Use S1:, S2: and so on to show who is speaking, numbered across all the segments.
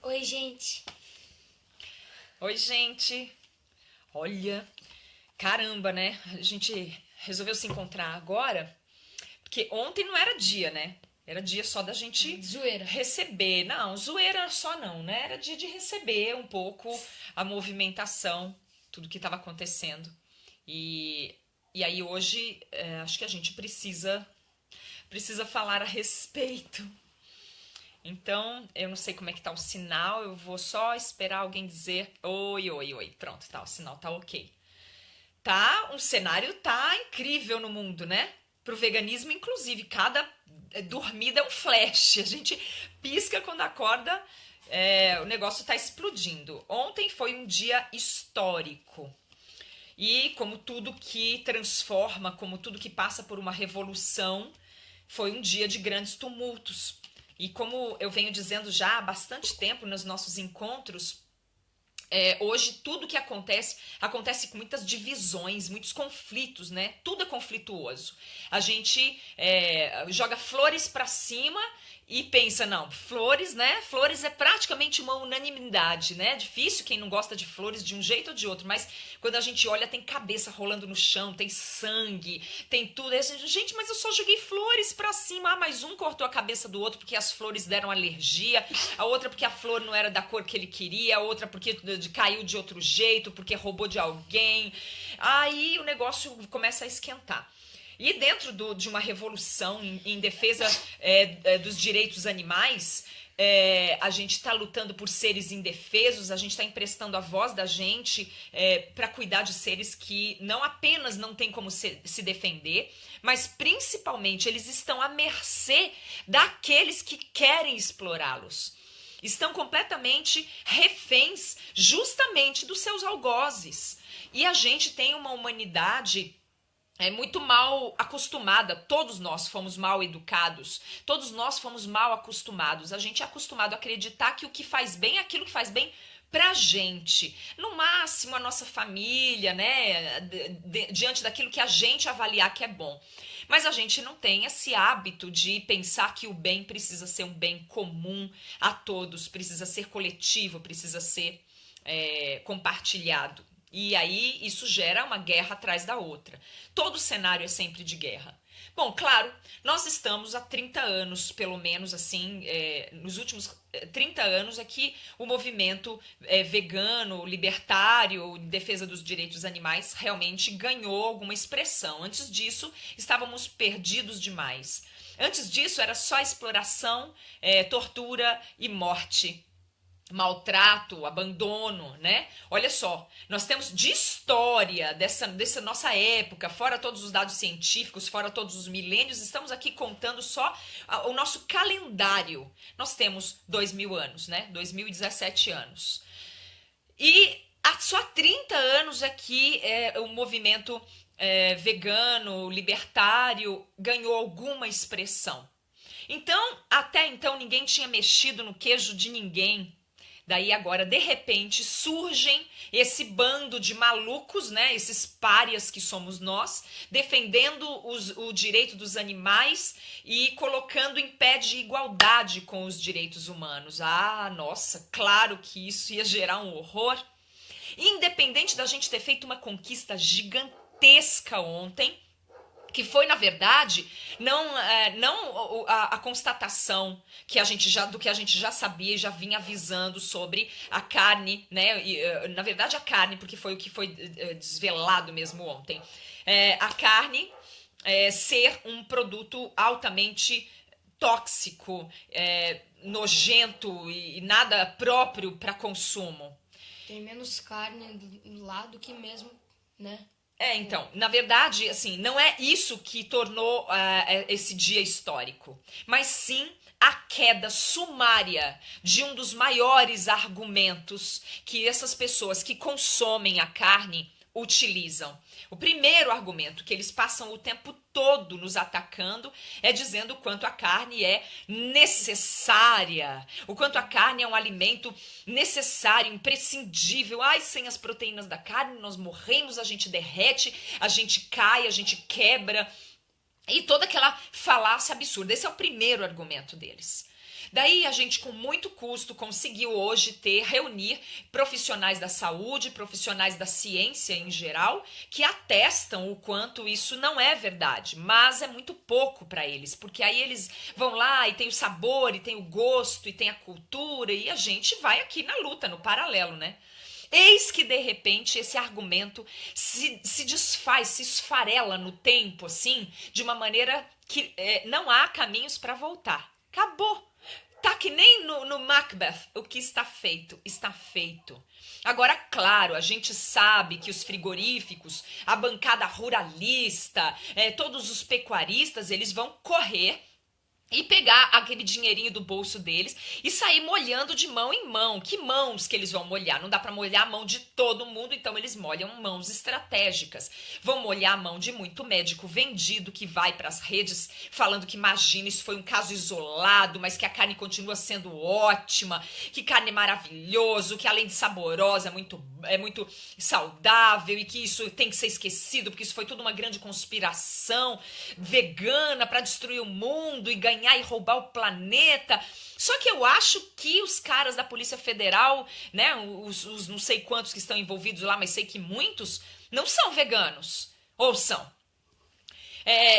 S1: Oi, gente.
S2: Oi, gente. Olha, caramba, né? A gente resolveu se encontrar agora, porque ontem não era dia, né? Era dia só da gente
S1: Zoeira.
S2: receber. Não, zoeira só não, né? Era dia de receber um pouco a movimentação, tudo que estava acontecendo. E, e aí hoje acho que a gente precisa falar a respeito. Então, eu não sei como é que tá o sinal, eu vou só esperar alguém dizer oi, oi, oi. Pronto, tá, o sinal tá ok. Tá, um cenário tá incrível no mundo, né? Pro veganismo, inclusive, cada dormida é um flash. A gente pisca quando acorda, o negócio tá explodindo. Ontem foi um dia histórico. E como tudo que transforma, como tudo que passa por uma revolução, foi um dia de grandes tumultos. E como eu venho dizendo já há bastante tempo nos nossos encontros, hoje tudo que acontece com muitas divisões, muitos conflitos, né? Tudo é conflituoso. A gente joga flores para cima e pensa, não, flores, né? Flores é praticamente uma unanimidade, né? Difícil quem não gosta de flores de um jeito ou de outro, mas quando a gente olha, tem cabeça rolando no chão, tem sangue, tem tudo. Aí a gente, mas eu só joguei flores para cima. Ah, mas um cortou a cabeça do outro porque as flores deram alergia, a outra porque a flor não era da cor que ele queria, a outra porque caiu de outro jeito, porque roubou de alguém. Aí o negócio começa a esquentar. E dentro de uma revolução em defesa dos direitos animais, a gente está lutando por seres indefesos, a gente está emprestando a voz da gente para cuidar de seres que não apenas não têm como se defender, mas principalmente eles estão à mercê daqueles que querem explorá-los. Estão completamente reféns justamente dos seus algozes. E a gente tem uma humanidade muito mal acostumada. Todos nós fomos mal educados, todos nós fomos mal acostumados. A gente é acostumado a acreditar que o que faz bem é aquilo que faz bem pra gente, no máximo a nossa família, né, diante daquilo que a gente avaliar que é bom. Mas a gente não tem esse hábito de pensar que o bem precisa ser um bem comum a todos, precisa ser coletivo, precisa ser compartilhado. E aí isso gera uma guerra atrás da outra. Todo cenário é sempre de guerra. Bom, claro, nós estamos há 30 anos, pelo menos assim, nos últimos 30 anos é que o movimento vegano, libertário, em defesa dos direitos animais, realmente ganhou alguma expressão. Antes disso, estávamos perdidos demais. Antes disso, era só exploração, tortura e morte, maltrato, abandono, né? Olha só, nós temos de história dessa nossa época, fora todos os dados científicos, fora todos os milênios, estamos aqui contando só o nosso calendário. Nós temos 2000 anos, né? 2017 anos. E só há 30 anos é que o movimento vegano, libertário, ganhou alguma expressão. Então, até então, ninguém tinha mexido no queijo de ninguém. Daí agora, de repente, surgem esse bando de malucos, né? Esses párias que somos nós, defendendo o direito dos animais e colocando em pé de igualdade com os direitos humanos. Ah, nossa, claro que isso ia gerar um horror. Independente da gente ter feito uma conquista gigantesca ontem, que foi, na verdade, não a constatação do que a gente já sabia e já vinha avisando sobre a carne, né? E, na verdade, a carne, porque foi o que foi desvelado mesmo ontem. A carne ser um produto altamente tóxico, nojento e nada próprio para consumo.
S1: Tem menos carne lá do que mesmo, né?
S2: Então, na verdade, assim, não é isso que tornou esse dia histórico, mas sim a queda sumária de um dos maiores argumentos que essas pessoas que consomem a carne utilizam. O primeiro argumento que eles passam o tempo todo nos atacando é dizendo o quanto a carne é necessária, o quanto a carne é um alimento necessário, imprescindível. Ai, sem as proteínas da carne nós morremos, a gente derrete, a gente cai, a gente quebra. E toda aquela falácia absurda. Esse é o primeiro argumento deles. Daí a gente, com muito custo, conseguiu hoje reunir profissionais da saúde, profissionais da ciência em geral, que atestam o quanto isso não é verdade, mas é muito pouco para eles, porque aí eles vão lá e tem o sabor, e tem o gosto, e tem a cultura, e a gente vai aqui na luta, no paralelo, né? Eis que, de repente, esse argumento se desfaz, se esfarela no tempo, assim, de uma maneira que não há caminhos para voltar. Acabou. Tá que nem no Macbeth, o que está feito, está feito. Agora, claro, a gente sabe que os frigoríficos, a bancada ruralista, todos os pecuaristas, eles vão correr e pegar aquele dinheirinho do bolso deles e sair molhando de mão em mão. Que mãos que eles vão molhar? Não dá para molhar a mão de todo mundo, então eles molham mãos estratégicas. Vão molhar a mão de muito médico vendido que vai para as redes falando que, imagina, isso foi um caso isolado, mas que a carne continua sendo ótima, que carne maravilhoso, que além de saborosa é muito saudável e que isso tem que ser esquecido, porque isso foi tudo uma grande conspiração vegana para destruir o mundo e ganhar e roubar o planeta. Só que eu acho que os caras da Polícia Federal, né, os não sei quantos que estão envolvidos lá, mas sei que muitos, não são veganos. Ou são?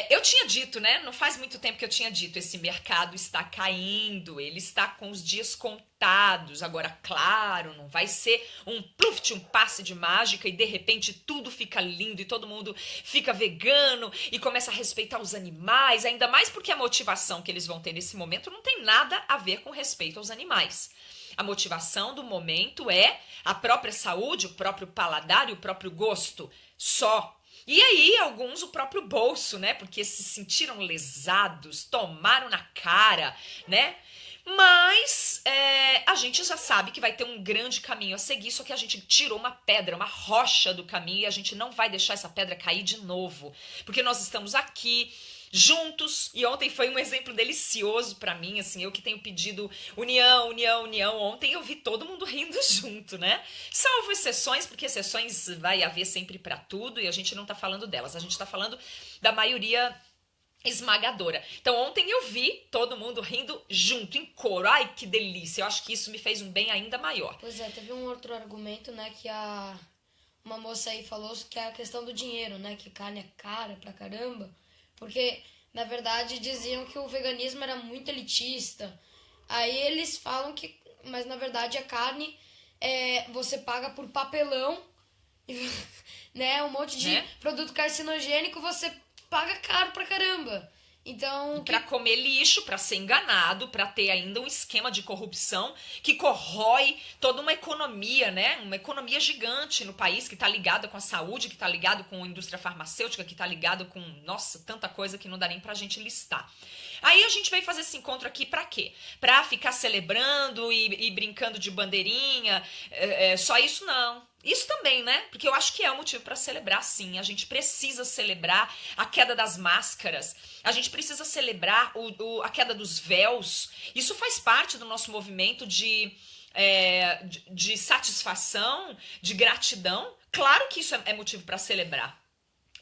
S2: Eu tinha dito, né? Não faz muito tempo que eu tinha dito, esse mercado está caindo, ele está com os dias contados. Agora, claro, não vai ser um pluft, um passe de mágica e de repente tudo fica lindo e todo mundo fica vegano e começa a respeitar os animais, ainda mais porque a motivação que eles vão ter nesse momento não tem nada a ver com respeito aos animais. A motivação do momento é a própria saúde, o próprio paladar e o próprio gosto, só. E aí, alguns o próprio bolso, né? Porque se sentiram lesados, tomaram na cara, né? Mas a gente já sabe que vai ter um grande caminho a seguir, só que a gente tirou uma pedra, uma rocha do caminho e a gente não vai deixar essa pedra cair de novo. Porque nós estamos aqui juntos, e ontem foi um exemplo delicioso pra mim, assim, eu que tenho pedido união, união, união, ontem eu vi todo mundo rindo junto, né? Salvo exceções, porque exceções vai haver sempre pra tudo, e a gente não tá falando delas, a gente tá falando da maioria esmagadora. Então ontem eu vi todo mundo rindo junto, em coro. Ai, que delícia, eu acho que isso me fez um bem ainda maior.
S1: Pois é, teve um outro argumento, né, que uma moça aí falou, que é a questão do dinheiro, né, que carne é cara pra caramba. Porque, na verdade, diziam que o veganismo era muito elitista. Aí eles falam que, mas na verdade a carne você paga por papelão, né? Um monte de produto carcinogênico você paga caro pra caramba. Então,
S2: para comer lixo, para ser enganado, para ter ainda um esquema de corrupção que corrói toda uma economia, né? Uma economia gigante no país que está ligada com a saúde, que está ligado com a indústria farmacêutica, que está ligado com, nossa, tanta coisa que não dá nem pra gente listar. Aí a gente veio fazer esse encontro aqui para quê? Para ficar celebrando e brincando de bandeirinha, só isso não. Isso também, né? Porque eu acho que é um motivo para celebrar, sim. A gente precisa celebrar a queda das máscaras. A gente precisa celebrar a queda dos véus. Isso faz parte do nosso movimento de satisfação, de gratidão. Claro que isso é motivo para celebrar.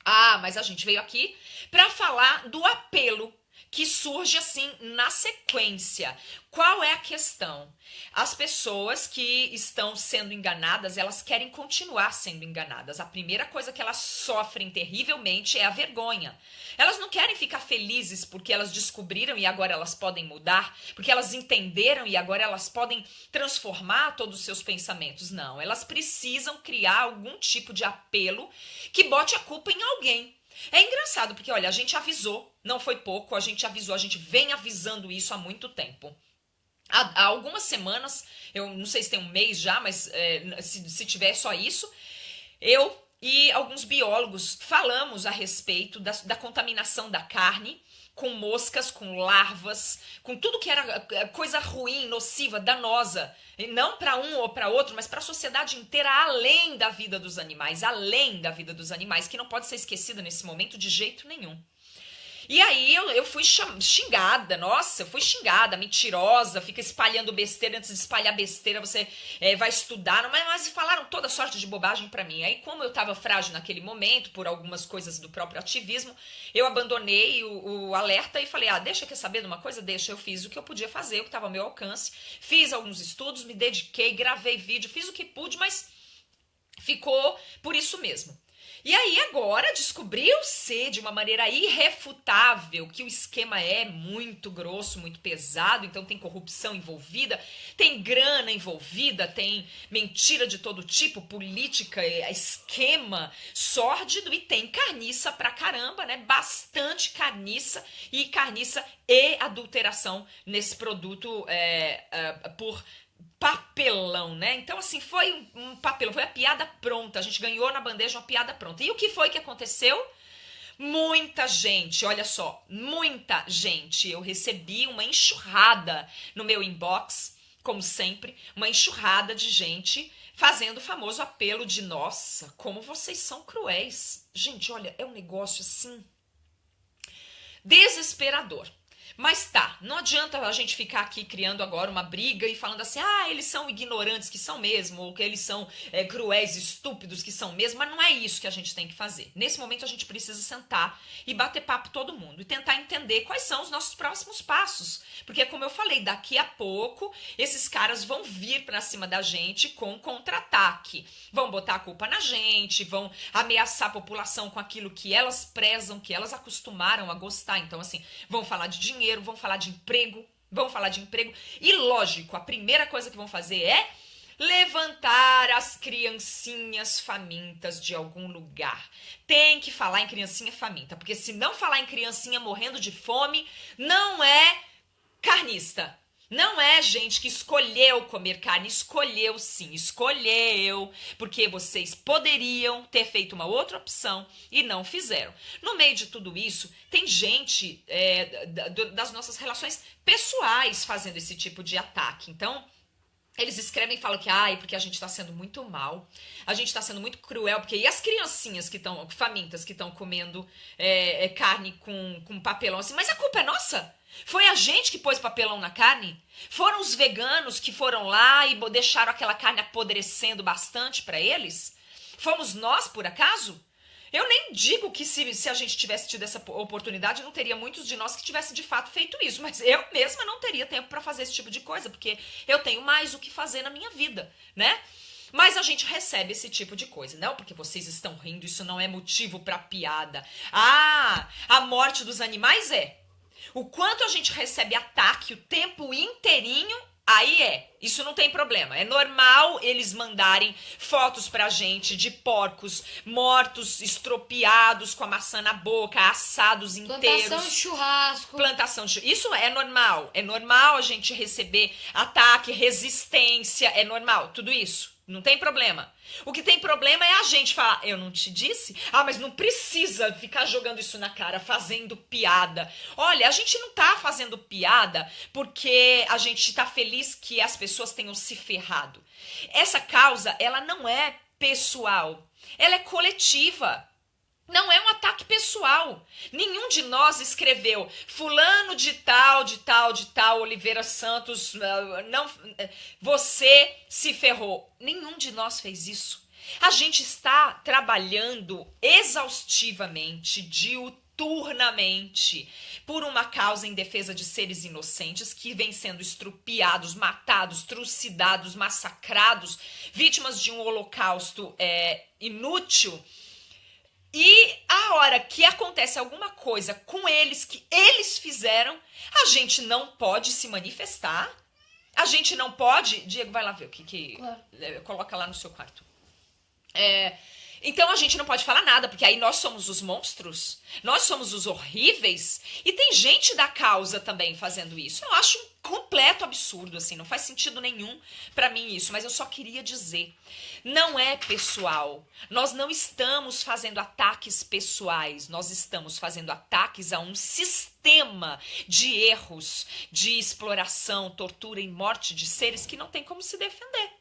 S2: Ah, mas a gente veio aqui para falar do apelo que surge assim na sequência. Qual é a questão? As pessoas que estão sendo enganadas, elas querem continuar sendo enganadas. A primeira coisa que elas sofrem terrivelmente é a vergonha. Elas não querem ficar felizes porque elas descobriram e agora elas podem mudar, porque elas entenderam e agora elas podem transformar todos os seus pensamentos. Não, elas precisam criar algum tipo de apelo que bote a culpa em alguém. É engraçado porque, olha, a gente avisou, não foi pouco, a gente avisou, a gente vem avisando isso há muito tempo. Há algumas semanas, eu não sei se tem um mês já, mas se tiver só isso, eu e alguns biólogos falamos a respeito da contaminação da carne com moscas, com larvas, com tudo que era coisa ruim, nociva, danosa, e não para um ou para outro, mas para a sociedade inteira, além da vida dos animais, que não pode ser esquecida nesse momento de jeito nenhum. E aí eu fui xingada, nossa, eu fui xingada, mentirosa, fica espalhando besteira, antes de espalhar besteira você vai estudar, mas falaram toda sorte de bobagem pra mim. Aí como eu tava frágil naquele momento, por algumas coisas do próprio ativismo, eu abandonei o alerta e falei, deixa, quer saber de uma coisa? Deixa, eu fiz o que eu podia fazer, o que tava ao meu alcance, fiz alguns estudos, me dediquei, gravei vídeo, fiz o que pude, mas ficou por isso mesmo. E aí agora descobriu-se de uma maneira irrefutável que o esquema é muito grosso, muito pesado, então tem corrupção envolvida, tem grana envolvida, tem mentira de todo tipo, política, esquema sórdido e tem carniça pra caramba, né? Bastante carniça e adulteração nesse produto por papelão, né? Então, assim, foi um papelão, foi a piada pronta. A gente ganhou na bandeja uma piada pronta. E o que foi que aconteceu? Muita gente, olha só, muita gente. Eu recebi uma enxurrada no meu inbox, como sempre, uma enxurrada de gente fazendo o famoso apelo de nossa, como vocês são cruéis. Gente, olha, é um negócio assim desesperador. Mas tá, não adianta a gente ficar aqui criando agora uma briga e falando assim, eles são ignorantes, que são mesmo, ou que eles são cruéis, estúpidos, que são mesmo, mas não é isso que a gente tem que fazer. Nesse momento a gente precisa sentar e bater papo todo mundo e tentar entender quais são os nossos próximos passos. Porque como eu falei, daqui a pouco esses caras vão vir pra cima da gente com contra-ataque. Vão botar a culpa na gente, vão ameaçar a população com aquilo que elas prezam, que elas acostumaram a gostar. Então assim, vão falar de dinheiro, vão falar de emprego, e lógico, a primeira coisa que vão fazer é levantar as criancinhas famintas de algum lugar. Tem que falar em criancinha faminta, porque se não falar em criancinha morrendo de fome, não é carnista. Não é gente que escolheu comer carne, escolheu sim, escolheu, porque vocês poderiam ter feito uma outra opção e não fizeram. No meio de tudo isso, tem gente das nossas relações pessoais fazendo esse tipo de ataque. Então, eles escrevem e falam que, porque a gente está sendo muito mal, a gente está sendo muito cruel, porque e as criancinhas que estão famintas, que estão comendo carne com papelão assim, mas a culpa é nossa? Foi a gente que pôs papelão na carne? Foram os veganos que foram lá e deixaram aquela carne apodrecendo bastante para eles? Fomos nós, por acaso? Eu nem digo que se a gente tivesse tido essa oportunidade, não teria muitos de nós que tivessem de fato feito isso, mas eu mesma não teria tempo para fazer esse tipo de coisa, porque eu tenho mais o que fazer na minha vida, né? Mas a gente recebe esse tipo de coisa, não? Porque vocês estão rindo, isso não é motivo para piada. A morte dos animais é. O quanto a gente recebe ataque o tempo inteirinho, aí isso não tem problema. É normal eles mandarem fotos pra gente de porcos mortos, estropiados, com a maçã na boca, assados inteiros.
S1: Plantação de churrasco.
S2: Isso é normal. É normal a gente receber ataque, resistência, é normal, tudo isso. Não tem problema. O que tem problema é a gente falar, eu não te disse? Mas não precisa ficar jogando isso na cara, fazendo piada. Olha, a gente não tá fazendo piada porque a gente tá feliz que as pessoas tenham se ferrado. Essa causa, ela não é pessoal, ela é coletiva. Não é um ataque pessoal. Nenhum de nós escreveu fulano de tal, Oliveira Santos, você se ferrou. Nenhum de nós fez isso. A gente está trabalhando exaustivamente, diuturnamente, por uma causa em defesa de seres inocentes que vêm sendo estrupiados, matados, trucidados, massacrados, vítimas de um holocausto inútil. E a hora que acontece alguma coisa com eles, que eles fizeram, a gente não pode se manifestar. A gente não pode... Diego, vai lá ver o que
S1: Claro.
S2: Coloca lá no seu quarto. Então a gente não pode falar nada, porque aí nós somos os monstros, nós somos os horríveis, e tem gente da causa também fazendo isso. Eu acho um completo absurdo, assim, não faz sentido nenhum pra mim isso, mas eu só queria dizer, não é pessoal, nós não estamos fazendo ataques pessoais, nós estamos fazendo ataques a um sistema de erros, de exploração, tortura e morte de seres que não tem como se defender.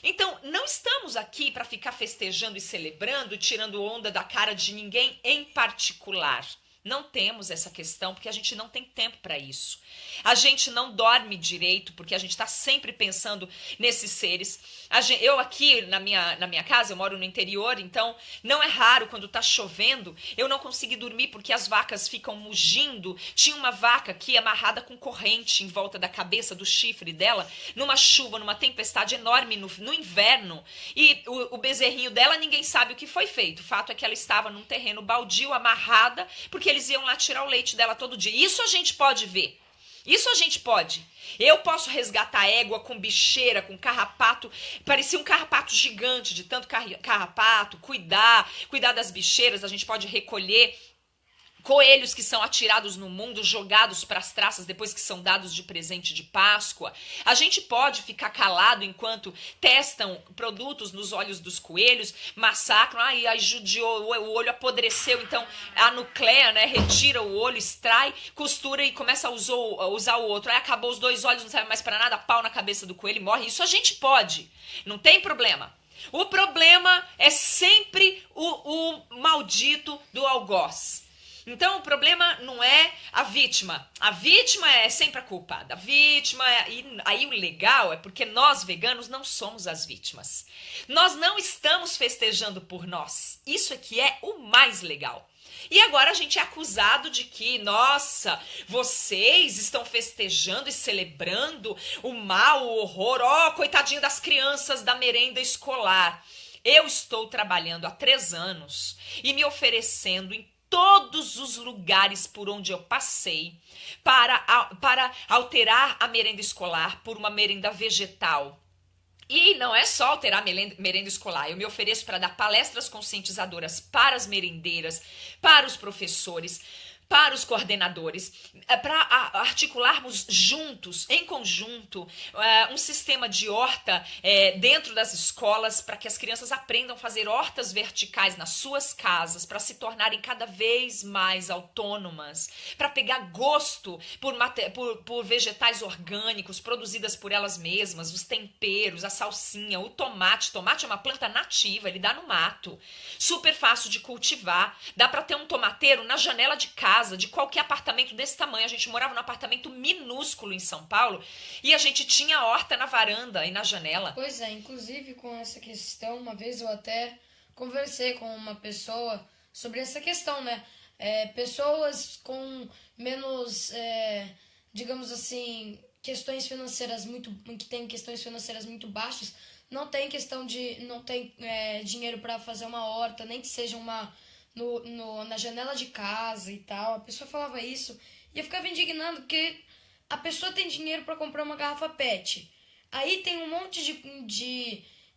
S2: Então, não estamos aqui para ficar festejando e celebrando, tirando onda da cara de ninguém em particular. Não temos essa questão porque a gente não tem tempo para isso. A gente não dorme direito porque a gente está sempre pensando nesses seres. Eu aqui na minha casa, eu moro no interior, então não é raro quando está chovendo eu não conseguir dormir porque as vacas ficam mugindo. Tinha uma vaca aqui amarrada com corrente em volta da cabeça, do chifre dela, numa chuva, numa tempestade enorme no inverno. E o bezerrinho dela, ninguém sabe o que foi feito. O fato é que ela estava num terreno baldio, amarrada, porque eles iam lá tirar o leite dela todo dia. Isso a gente pode ver. Isso a gente pode. Eu posso resgatar égua com bicheira, com carrapato. Parecia um carrapato gigante, de tanto carrapato. Cuidar das bicheiras. A gente pode recolher coelhos que são atirados no mundo, jogados para as traças depois que são dados de presente de Páscoa. A gente pode ficar calado enquanto testam produtos nos olhos dos coelhos, massacram, aí judiou, o olho apodreceu, então a nucleia, né, retira o olho, extrai, costura e começa a usar o outro. Aí acabou os 2 olhos, não serve mais para nada, pau na cabeça do coelho e morre. Isso a gente pode, não tem problema. O problema é sempre o maldito do algoz. Então, o problema não é a vítima. A vítima é sempre a culpada. A vítima e aí o legal é porque nós, veganos, não somos as vítimas. Nós não estamos festejando por nós. Isso é que é o mais legal. E agora a gente é acusado de que, nossa, vocês estão festejando e celebrando o mal, o horror. Ó, coitadinho das crianças da merenda escolar. Eu estou trabalhando há 3 anos e me oferecendo em todos os lugares por onde eu passei para alterar a merenda escolar por uma merenda vegetal. E não é só alterar a merenda escolar, eu me ofereço para dar palestras conscientizadoras para as merendeiras, para os professores, para os coordenadores, para articularmos juntos, em conjunto, um sistema de horta dentro das escolas para que as crianças aprendam a fazer hortas verticais nas suas casas, para se tornarem cada vez mais autônomas, para pegar gosto por vegetais orgânicos produzidas por elas mesmas, os temperos, a salsinha, o tomate. Tomate é uma planta nativa, ele dá no mato, super fácil de cultivar, dá para ter um tomateiro na janela de casa, de qualquer apartamento desse tamanho. A gente morava num apartamento minúsculo em São Paulo e a gente tinha horta na varanda e na janela.
S1: Pois é, inclusive com essa questão, uma vez eu até conversei com uma pessoa sobre essa questão, né? Pessoas com menos, digamos assim, questões financeiras que têm questões financeiras muito baixas, não tem dinheiro para fazer uma horta, nem que seja uma na janela de casa e tal. A pessoa falava isso e eu ficava indignado porque a pessoa tem dinheiro para comprar uma garrafa PET. Aí tem um monte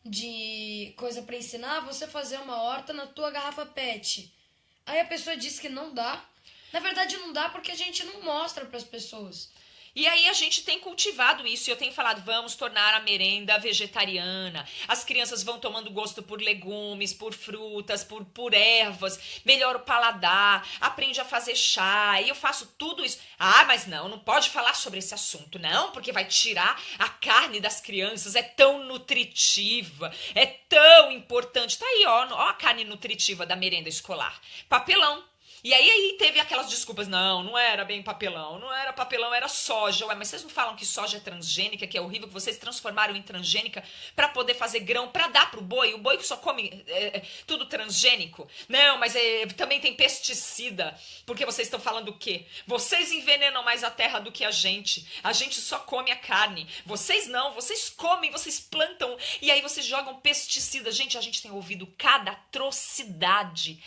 S1: de coisa para ensinar você fazer uma horta na tua garrafa PET. Aí a pessoa diz que não dá. Na verdade não dá porque a gente não mostra para as pessoas.
S2: E aí a gente tem cultivado isso e eu tenho falado, vamos tornar a merenda vegetariana. As crianças vão tomando gosto por legumes, por frutas, por ervas, melhora o paladar, aprende a fazer chá, e eu faço tudo isso. Ah, mas não pode falar sobre esse assunto, não, porque vai tirar a carne das crianças, é tão nutritiva, é tão importante. Tá aí, ó a carne nutritiva da merenda escolar. Papelão. E aí teve aquelas desculpas, não era bem papelão, não era papelão, era soja. Ué, mas vocês não falam que soja é transgênica, que é horrível, que vocês transformaram em transgênica para poder fazer grão, para dar pro boi? O boi que só come tudo transgênico? Não, mas também tem pesticida, porque vocês estão falando o quê? Vocês envenenam mais a terra do que a gente só come a carne. Vocês não, vocês comem, vocês plantam, e aí vocês jogam pesticida. Gente, a gente tem ouvido cada atrocidade,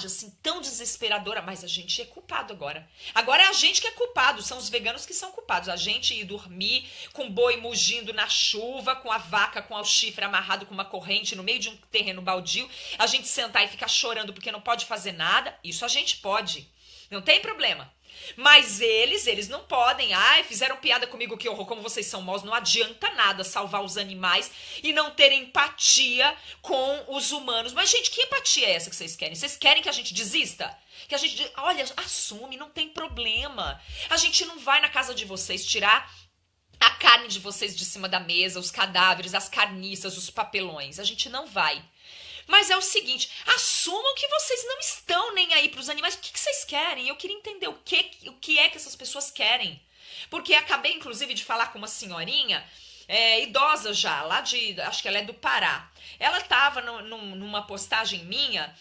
S2: assim, tão desesperadora, mas a gente é culpado agora. Agora é a gente que é culpado, são os veganos que são culpados. A gente ir dormir com o boi mugindo na chuva, com a vaca com o chifre amarrado com uma corrente no meio de um terreno baldio, a gente sentar e ficar chorando porque não pode fazer nada, isso a gente pode. Não tem problema. Mas eles não podem. Ai, fizeram piada comigo, que horror, como vocês são maus. Não adianta nada salvar os animais e não ter empatia com os humanos. Mas, gente, que empatia é essa que vocês querem? Vocês querem que a gente desista? Que a gente, olha, assume, não tem problema. A gente não vai na casa de vocês tirar a carne de vocês de cima da mesa, os cadáveres, as carniças, os papelões. A gente não vai. Mas é o seguinte, assumam que vocês não estão nem aí para os animais. O que vocês querem? Eu queria entender o que é que essas pessoas querem. Porque acabei, inclusive, de falar com uma senhorinha idosa já, lá acho que ela é do Pará. Ela estava numa postagem minha,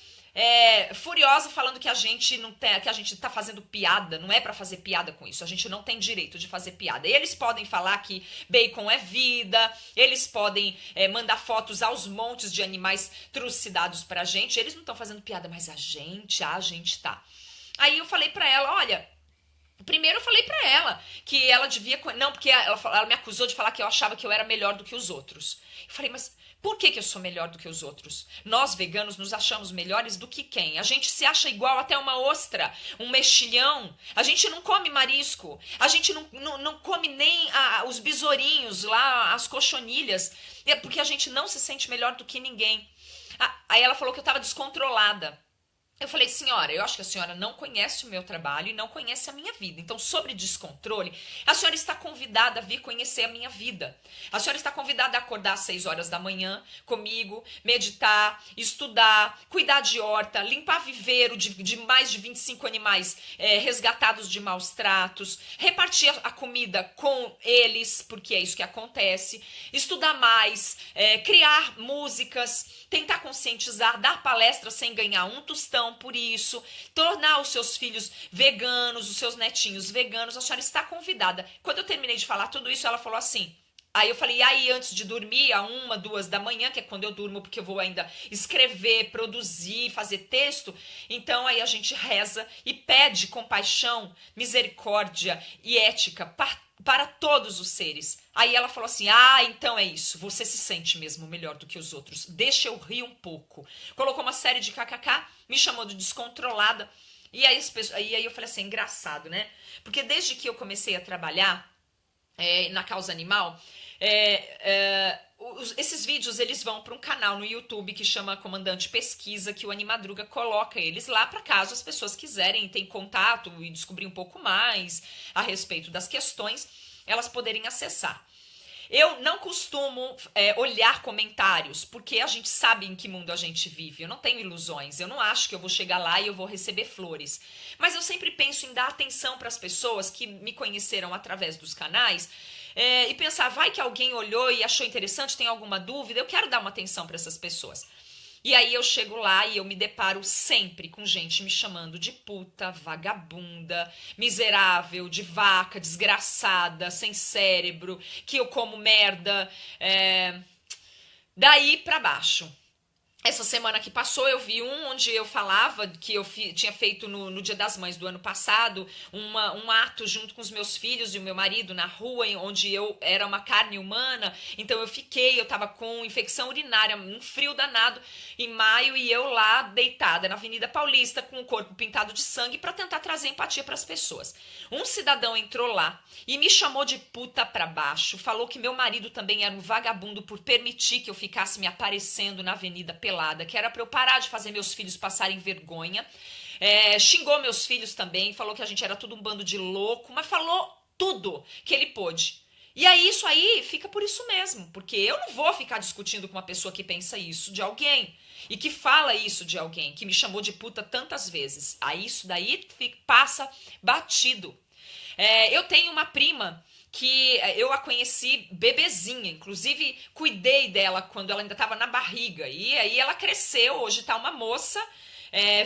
S2: furiosa, falando que a gente não tem, que a gente tá fazendo piada. Não é para fazer piada com isso. A gente não tem direito de fazer piada. Eles podem falar que bacon é vida, eles podem mandar fotos aos montes de animais trucidados pra gente. Eles não estão fazendo piada, mas a gente tá. Aí eu falei pra ela, olha, primeiro eu falei pra ela que ela devia... Não, porque ela me acusou de falar que eu achava que eu era melhor do que os outros. Eu falei, mas por que eu sou melhor do que os outros? Nós, veganos, nos achamos melhores do que quem? A gente se acha igual até uma ostra, um mexilhão. A gente não come marisco. A gente não come nem os besourinhos lá, as cochonilhas. Porque a gente não se sente melhor do que ninguém. Aí ela falou que eu estava descontrolada. Eu falei, senhora, eu acho que a senhora não conhece o meu trabalho e não conhece a minha vida. Então, sobre descontrole, a senhora está convidada a vir conhecer a minha vida. A senhora está convidada a acordar às 6 horas da manhã comigo, meditar, estudar, cuidar de horta, limpar viveiro de mais de 25 animais resgatados de maus tratos, repartir a comida com eles, porque é isso que acontece, estudar mais, criar músicas, tentar conscientizar, dar palestras sem ganhar um tostão por isso, tornar os seus filhos veganos, os seus netinhos veganos. A senhora está convidada. Quando eu terminei de falar tudo isso, ela falou assim, aí eu falei, e aí antes de dormir, a 1, 2 da manhã, que é quando eu durmo, porque eu vou ainda escrever, produzir, fazer texto, então aí a gente reza e pede compaixão, misericórdia e ética para todos os seres. Aí ela falou assim, então é isso, você se sente mesmo melhor do que os outros, deixa eu rir um pouco. Colocou uma série de kkk, me chamou de descontrolada, e aí eu falei assim, engraçado, né? Porque desde que eu comecei a trabalhar na causa animal, esses vídeos eles vão para um canal no YouTube que chama Comandante Pesquisa, que o Animadruga coloca eles lá para caso as pessoas quiserem ter contato e descobrir um pouco mais a respeito das questões, elas poderem acessar. Eu não costumo olhar comentários, porque a gente sabe em que mundo a gente vive. Eu não tenho ilusões. Eu não acho que eu vou chegar lá e eu vou receber flores. Mas eu sempre penso em dar atenção para as pessoas que me conheceram através dos canais e pensar, vai que alguém olhou e achou interessante, tem alguma dúvida? Eu quero dar uma atenção para essas pessoas. E aí eu chego lá e eu me deparo sempre com gente me chamando de puta, vagabunda, miserável, de vaca, desgraçada, sem cérebro, que eu como merda, daí pra baixo. Essa semana que passou eu vi onde eu falava que eu tinha feito no Dia das Mães do ano passado um ato junto com os meus filhos e o meu marido na rua, onde eu era uma carne humana. Então eu tava com infecção urinária, um frio danado em maio, e eu lá deitada na Avenida Paulista com o corpo pintado de sangue para tentar trazer empatia para as pessoas. Um cidadão entrou lá e me chamou de puta pra baixo, falou que meu marido também era um vagabundo por permitir que eu ficasse me aparecendo na avenida pelada, que era para eu parar de fazer meus filhos passarem vergonha. Xingou meus filhos também, falou que a gente era tudo um bando de louco, mas falou tudo que ele pôde. E aí isso aí fica por isso mesmo, porque eu não vou ficar discutindo com uma pessoa que pensa isso de alguém e que fala isso de alguém, que me chamou de puta tantas vezes. Aí isso daí passa batido. Eu tenho uma prima que eu a conheci bebezinha, inclusive cuidei dela quando ela ainda estava na barriga, e aí ela cresceu, hoje está uma moça,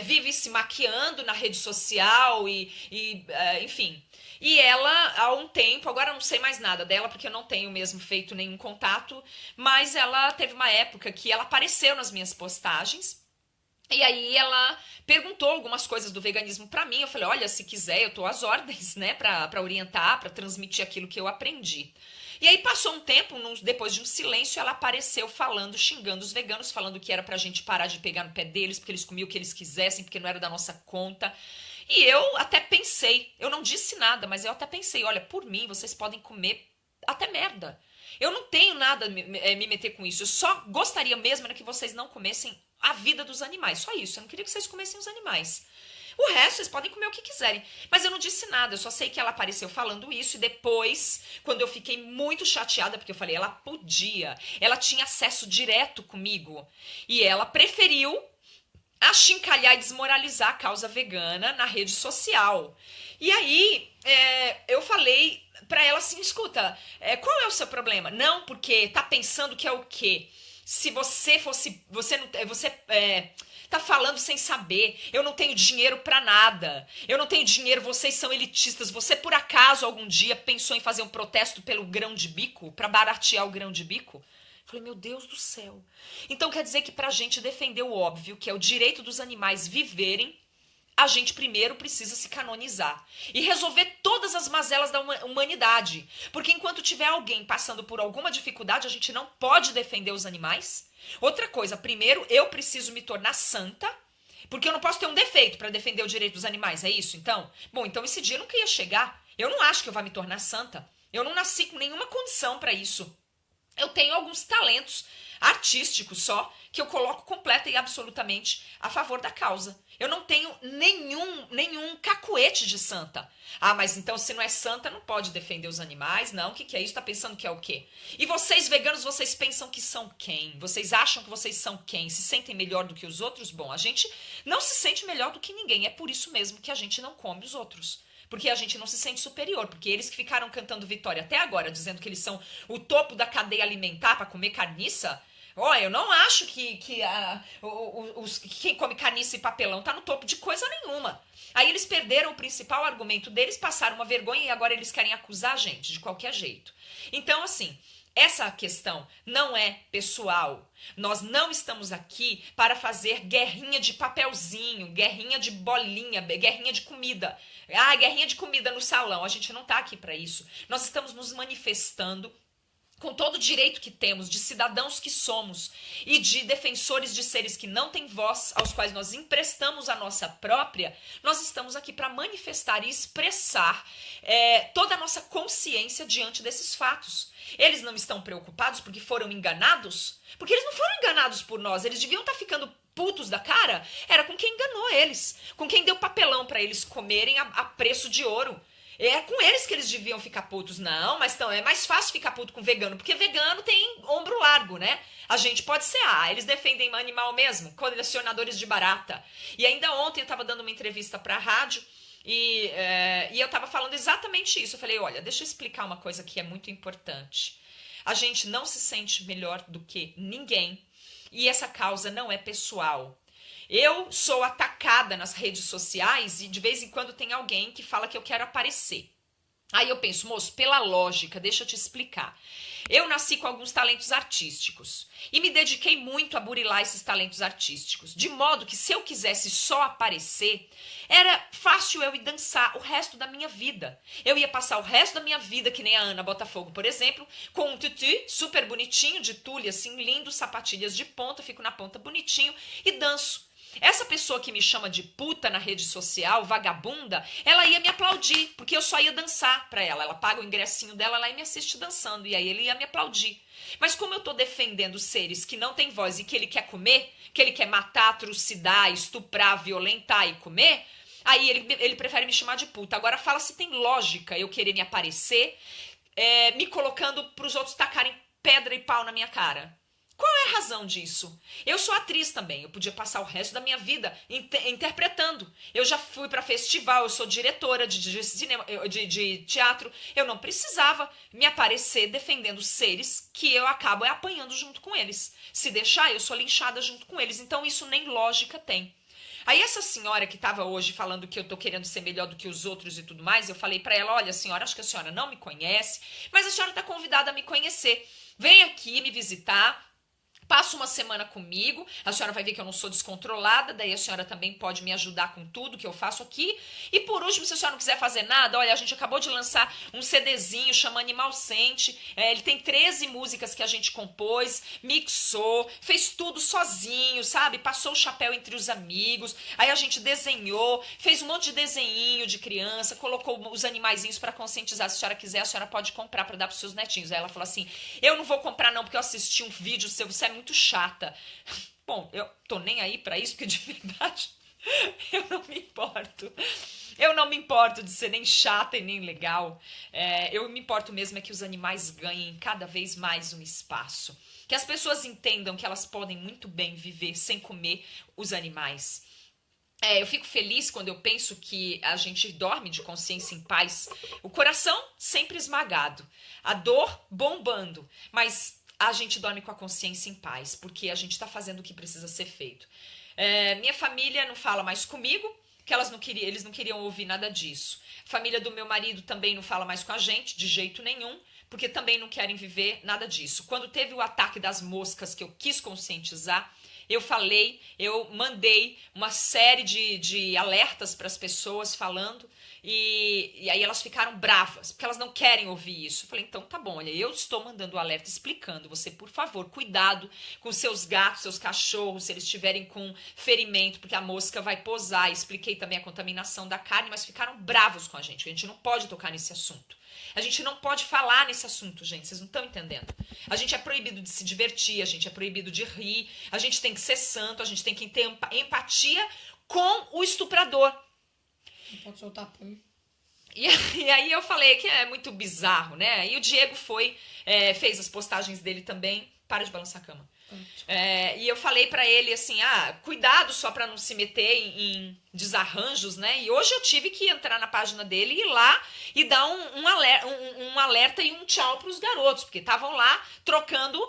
S2: vive se maquiando na rede social enfim. E ela, há um tempo, agora eu não sei mais nada dela, porque eu não tenho mesmo feito nenhum contato, mas ela teve uma época que ela apareceu nas minhas postagens. E aí ela perguntou algumas coisas do veganismo pra mim. Eu falei, olha, se quiser, eu tô às ordens, né, pra orientar, pra transmitir aquilo que eu aprendi. E aí passou um tempo, depois de um silêncio, ela apareceu falando, xingando os veganos, falando que era pra gente parar de pegar no pé deles, porque eles comiam o que eles quisessem, porque não era da nossa conta. E eu até pensei, eu não disse nada, mas eu até pensei, olha, por mim, vocês podem comer até merda. Eu não tenho nada a me meter com isso. Eu só gostaria mesmo que vocês não comessem a vida dos animais. Só isso. Eu não queria que vocês comessem os animais. O resto, vocês podem comer o que quiserem. Mas eu não disse nada, eu só sei que ela apareceu falando isso e depois, quando eu fiquei muito chateada, porque eu falei, ela podia, ela tinha acesso direto comigo e ela preferiu achincalhar e desmoralizar a causa vegana na rede social. E aí, eu falei pra ela assim, escuta, qual é o seu problema? Não, porque tá pensando que é o quê? Se você fosse, você tá falando sem saber. Eu não tenho dinheiro pra nada. Eu não tenho dinheiro, vocês são elitistas. Você por acaso algum dia pensou em fazer um protesto pelo grão de bico, pra baratear o grão de bico? Falei, meu Deus do céu. Então quer dizer que pra gente defender o óbvio, que é o direito dos animais viverem, a gente primeiro precisa se canonizar e resolver todas as mazelas da humanidade. Porque enquanto tiver alguém passando por alguma dificuldade, a gente não pode defender os animais. Outra coisa, primeiro eu preciso me tornar santa, porque eu não posso ter um defeito para defender o direito dos animais, é isso? Então, bom, então esse dia nunca ia chegar. Eu não acho que eu vá me tornar santa. Eu não nasci com nenhuma condição para isso. Eu tenho alguns talentos artísticos só, que eu coloco completa e absolutamente a favor da causa. Eu não tenho nenhum cacuete de santa. Ah, mas então se não é santa, não pode defender os animais? Não, o que é isso? Tá pensando que é o quê? E vocês veganos, vocês pensam que são quem? Vocês acham que vocês são quem? Se sentem melhor do que os outros? Bom, a gente não se sente melhor do que ninguém. É por isso mesmo que a gente não come os outros. Porque a gente não se sente superior, porque eles que ficaram cantando vitória até agora, dizendo que eles são o topo da cadeia alimentar para comer carniça. Olha, eu não acho que quem come carniça e papelão tá no topo de coisa nenhuma. Aí eles perderam o principal argumento deles, passaram uma vergonha e agora eles querem acusar a gente de qualquer jeito. Então, assim, essa questão não é pessoal. Nós não estamos aqui para fazer guerrinha de papelzinho, guerrinha de bolinha, guerrinha de comida. Ah, guerrinha de comida no salão. A gente não está aqui para isso. Nós estamos nos manifestando com todo o direito que temos, de cidadãos que somos e de defensores de seres que não têm voz, aos quais nós emprestamos a nossa própria, nós estamos aqui para manifestar e expressar toda a nossa consciência diante desses fatos. Eles não estão preocupados porque foram enganados? Porque eles não foram enganados por nós, eles deviam estar ficando putos da cara, era com quem enganou eles, com quem deu papelão para eles comerem a preço de ouro. É com eles que eles deviam ficar putos. Não, mas então é mais fácil ficar puto com vegano, porque vegano tem ombro largo, né? A gente pode ser, eles defendem animal mesmo, colecionadores de barata. E ainda ontem eu tava dando uma entrevista pra rádio e eu tava falando exatamente isso. Eu falei, olha, deixa eu explicar uma coisa que é muito importante. A gente não se sente melhor do que ninguém e essa causa não é pessoal. Eu sou atacada nas redes sociais e de vez em quando tem alguém que fala que eu quero aparecer. Aí eu penso, moço, pela lógica, deixa eu te explicar. Eu nasci com alguns talentos artísticos e me dediquei muito a burilar esses talentos artísticos, de modo que se eu quisesse só aparecer, era fácil eu ir dançar o resto da minha vida. Eu ia passar o resto da minha vida, que nem a Ana Botafogo, por exemplo, com um tutu super bonitinho, de tule, assim, lindo, sapatilhas de ponta, fico na ponta bonitinho e danço. Essa pessoa que me chama de puta na rede social, vagabunda, ela ia me aplaudir, porque eu só ia dançar pra ela. Ela paga o ingressinho dela lá e me assiste dançando, e aí ele ia me aplaudir. Mas como eu tô defendendo seres que não têm voz e que ele quer comer, que ele quer matar, trucidar, estuprar, violentar e comer, aí ele prefere me chamar de puta. Agora fala se tem lógica eu querer me aparecer, me colocando pros outros tacarem pedra e pau na minha cara. Qual é a razão disso? Eu sou atriz também, eu podia passar o resto da minha vida interpretando. Eu já fui para festival, eu sou diretora de cinema, de teatro. Eu não precisava me aparecer defendendo seres que eu acabo apanhando junto com eles. Se deixar, eu sou linchada junto com eles. Então isso nem lógica tem. Aí essa senhora que estava hoje falando que eu tô querendo ser melhor do que os outros e tudo mais, eu falei para ela, olha senhora, acho que a senhora não me conhece, mas a senhora está convidada a me conhecer. Vem aqui me visitar. Passa uma semana comigo, a senhora vai ver que eu não sou descontrolada, daí a senhora também pode me ajudar com tudo que eu faço aqui. E por último, se a senhora não quiser fazer nada, olha, a gente acabou de lançar um CDzinho, chama Animal Sente, ele tem 13 músicas que a gente compôs, mixou, fez tudo sozinho, sabe? Passou o chapéu entre os amigos, aí a gente desenhou, fez um monte de desenho de criança, colocou os animaizinhos para conscientizar. Se a senhora quiser, a senhora pode comprar para dar pros seus netinhos. Aí ela falou assim, eu não vou comprar não, porque eu assisti um vídeo seu, você é muito chata. Bom, eu tô nem aí pra isso, porque de verdade Eu não me importo. Eu não me importo de ser nem chata e nem legal. Eu me importo mesmo é que os animais ganhem cada vez mais um espaço. Que as pessoas entendam que elas podem muito bem viver sem comer os animais. Eu fico feliz quando eu penso que a gente dorme de consciência em paz. O coração sempre esmagado. A dor bombando. Mas a gente dorme com a consciência em paz. Porque a gente está fazendo o que precisa ser feito. Minha família não fala mais comigo. Que eles não queriam ouvir nada disso. A família do meu marido também não fala mais com a gente, de jeito nenhum, porque também não querem viver nada disso. Quando teve o ataque das moscas que eu quis conscientizar, eu mandei uma série de alertas para as pessoas falando, e aí elas ficaram bravas, porque elas não querem ouvir isso. Eu falei, então tá bom, olha, eu estou mandando o alerta explicando, você, por favor, cuidado com seus gatos, seus cachorros, se eles estiverem com ferimento, porque a mosca vai posar. Expliquei também a contaminação da carne, mas ficaram bravos com a gente não pode tocar nesse assunto. A gente não pode falar nesse assunto, gente, vocês não estão entendendo. A gente é proibido de se divertir, a gente é proibido de rir, a gente tem que ser santo, a gente tem que ter empatia com o estuprador.
S1: Não pode soltar pum.
S2: E aí eu falei que é muito bizarro, né? E o Diego fez as postagens dele também. Para de balançar a cama. E eu falei pra ele assim, cuidado só pra não se meter em desarranjos, né? E hoje eu tive que entrar na página dele e ir lá e dar um alerta e um tchau pros garotos, porque estavam lá trocando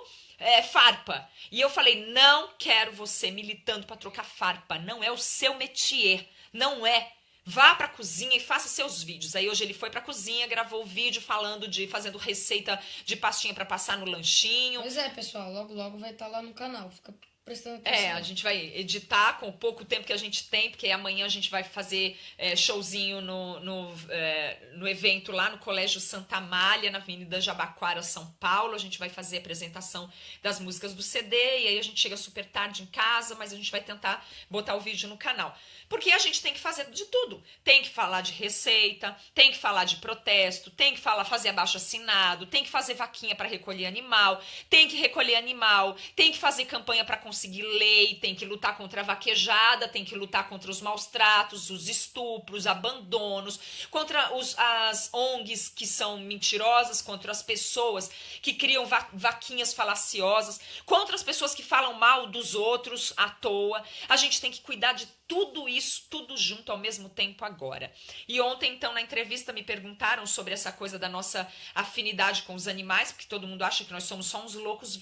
S2: farpa. E eu falei, não quero você militando pra trocar farpa, não é o seu métier, não é. Vá pra cozinha e faça seus vídeos. Aí hoje ele foi pra cozinha, gravou o vídeo fazendo receita de pastinha pra passar no lanchinho.
S1: Pois é, pessoal, logo logo vai estar lá no canal. Fica prestando atenção.
S2: A gente vai editar com o pouco tempo que a gente tem, porque amanhã a gente vai fazer showzinho no evento lá no Colégio Santa Amália, na Avenida Jabaquara, São Paulo. A gente vai fazer a apresentação das músicas do CD, e aí a gente chega super tarde em casa, mas a gente vai tentar botar o vídeo no canal. Porque a gente tem que fazer de tudo. Tem que falar de receita, tem que falar de protesto, tem que fazer abaixo-assinado, tem que fazer vaquinha para recolher animal, tem que recolher animal, tem que fazer campanha para conseguir lei, tem que lutar contra a vaquejada, tem que lutar contra os maus tratos, os estupros, abandonos, contra as ONGs que são mentirosas, contra as pessoas que criam vaquinhas falaciosas, contra as pessoas que falam mal dos outros à toa. A gente tem que cuidar de tudo isso, tudo junto ao mesmo tempo agora. E ontem, então, na entrevista me perguntaram sobre essa coisa da nossa afinidade com os animais, porque todo mundo acha que nós somos só uns loucos